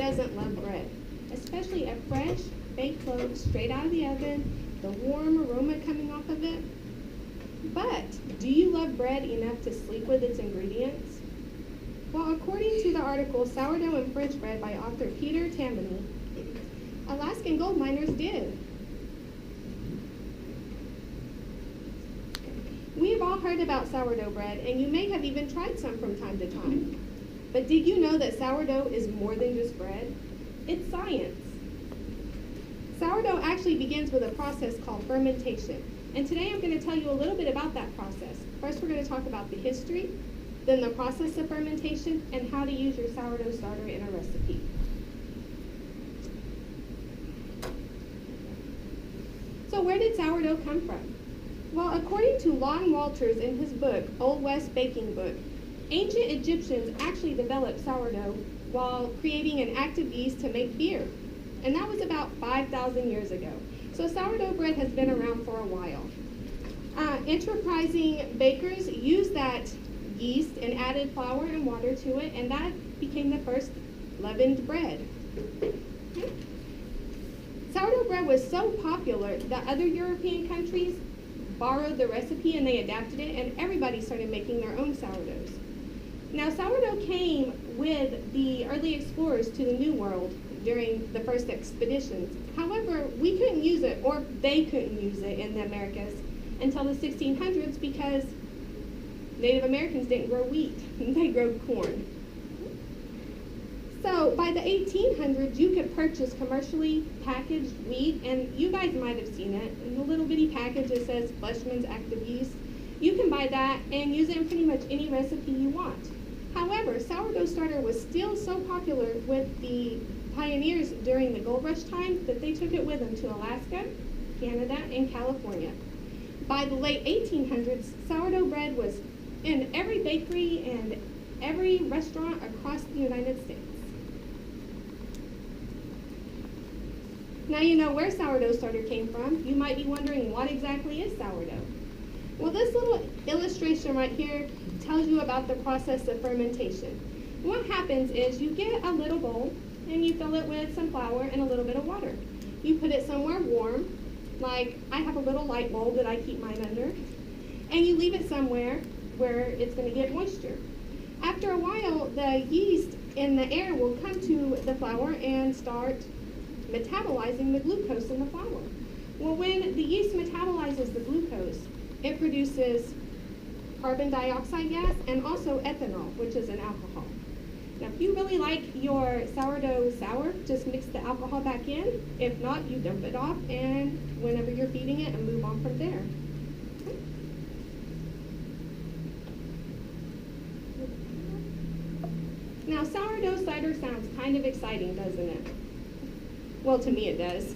doesn't love bread? Especially a fresh, baked loaf straight out of the oven, the warm aroma coming off of it. But do you love bread enough to sleep with its ingredients? Well, according to the article Sourdough and French Bread by author Peter Tammany, Alaskan gold miners did. We have all heard about sourdough bread, and you may have even tried some from time to time. But did you know that sourdough is more than just bread? It's science. Sourdough actually begins with a process called fermentation. And today I'm going to tell you a little bit about that process. First, we're going to talk about the history, then the process of fermentation, and how to use your sourdough starter in a recipe. So where did sourdough come from? Well, according to Lon Walters in his book, Old West Baking Book, ancient Egyptians actually developed sourdough while creating an active yeast to make beer. And that was about 5,000 years ago. So sourdough bread has been around for a while. Enterprising bakers used that yeast and added flour and water to it, and that became the first leavened bread. Sourdough bread was so popular that other European countries borrowed the recipe and they adapted it, and everybody started making their own sourdoughs. Now, sourdough came with the early explorers to the New World during the first expeditions. However, we couldn't use it, or they couldn't use it in the Americas until the 1600s because Native Americans didn't grow wheat, they grew corn. So by the 1800s, you could purchase commercially packaged wheat, and you guys might have seen it. In the little bitty package that says Fleischmann's Active Yeast. You can buy that and use it in pretty much any recipe you want. However, sourdough starter was still so popular with the pioneers during the gold rush time that they took it with them to Alaska, Canada, and California. By the late 1800s, sourdough bread was in every bakery and every restaurant across the United States. Now you know where sourdough starter came from. You might be wondering, what exactly is sourdough? Well, this little illustration right here tells you about the process of fermentation. What happens is you get a little bowl and you fill it with some flour and a little bit of water. You put it somewhere warm, like I have a little light bulb that I keep mine under, and you leave it somewhere where it's going to get moisture. After a while, the yeast in the air will come to the flour and start metabolizing the glucose in the flour. Well, when the yeast metabolizes the glucose, it produces carbon dioxide gas and also ethanol, which is an alcohol. Now, if you really like your sourdough sour, just mix the alcohol back in. If not, you dump it off, and whenever you're feeding it, and move on from there. Now, sourdough cider sounds kind of exciting, doesn't it? Well, to me it does.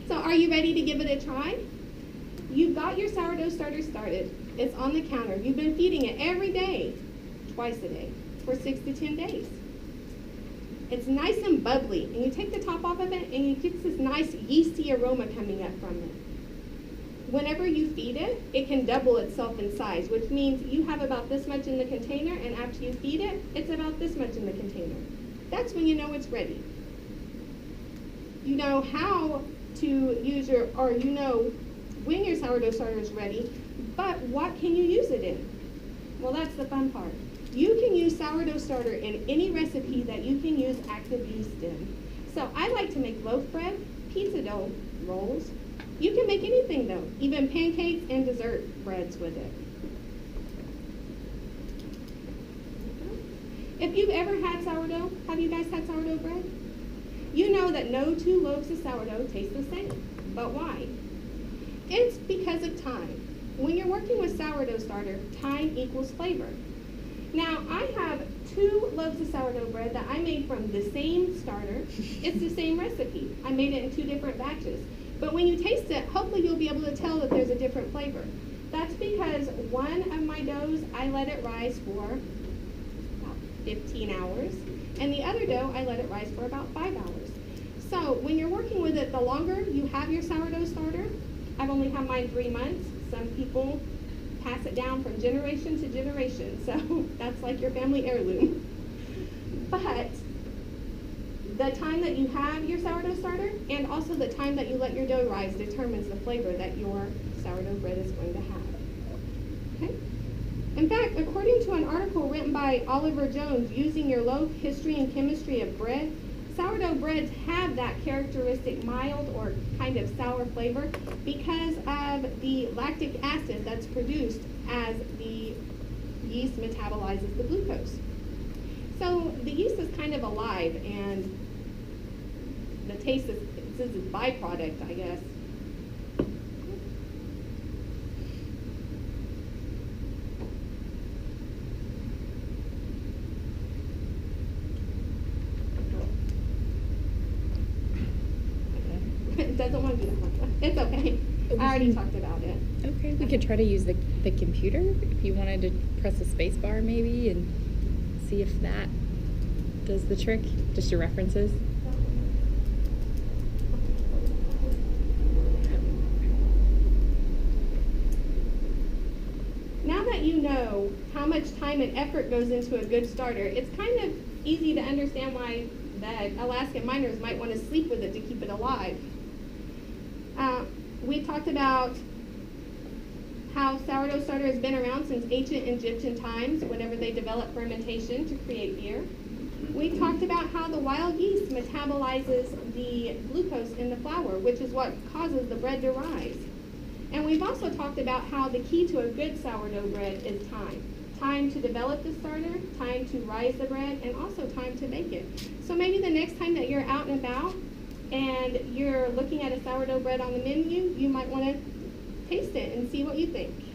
So are you ready to give it a try? You've got your sourdough starter started. It's on the counter. You've been feeding it every day, twice a day, for 6 to 10 days. It's nice and bubbly, and you take the top off of it, and you get this nice yeasty aroma coming up from it. Whenever you feed it, it can double itself in size, which means you have about this much in the container, and after you feed it, it's about this much in the container. That's when you know it's ready. You know how to use your, or you know when your sourdough starter is ready, but what can you use it in? Well, that's the fun part. You can use sourdough starter in any recipe that you can use active yeast in. So I like to make loaf bread, pizza dough rolls. You can make anything though, even pancakes and dessert breads with it. If you've ever had sourdough, have you guys had sourdough bread? You know that no two loaves of sourdough taste the same. But why? It's because of time. When you're working with sourdough starter, time equals flavor. Now, I have 2 loaves of sourdough bread that I made from the same starter. It's the same recipe. I made it in 2 different batches. But when you taste it, hopefully you'll be able to tell that there's a different flavor. That's because one of my doughs, I let it rise for about 15 hours. And the other dough, I let it rise for about 5 hours. So when you're working with it, the longer you have your sourdough starter, I've only had mine 3 months. Some people pass it down from generation to generation. So that's like your family heirloom. But The time that you have your sourdough starter and also the time that you let your dough rise determines the flavor that your sourdough bread is going to have. Okay? In fact, according to an article written by Oliver Jones, Using Your Loaf, History and Chemistry of Bread, sourdough breads have that characteristic mild or kind of sour flavor because of the lactic acid that's produced as the yeast metabolizes the glucose. So the yeast is kind of alive, and the taste is a byproduct, I guess. It doesn't want to do that one. It's okay. I already talked about it. Okay, we could try to use the computer if you wanted to press the space bar maybe and see if that does the trick. Just your references. Now that you know how much time and effort goes into a good starter, it's kind of easy to understand why that Alaskan miners might want to sleep with it to keep it alive. We talked about how sourdough starter has been around since ancient Egyptian times, whenever they developed fermentation to create beer. We talked about how the wild yeast metabolizes the glucose in the flour, which is what causes the bread to rise. And we've also talked about how the key to a good sourdough bread is time. Time to develop the starter, time to rise the bread, and also time to bake it. So maybe the next time that you're out and about and you're looking at a sourdough bread on the menu, you might want to taste it and see what you think.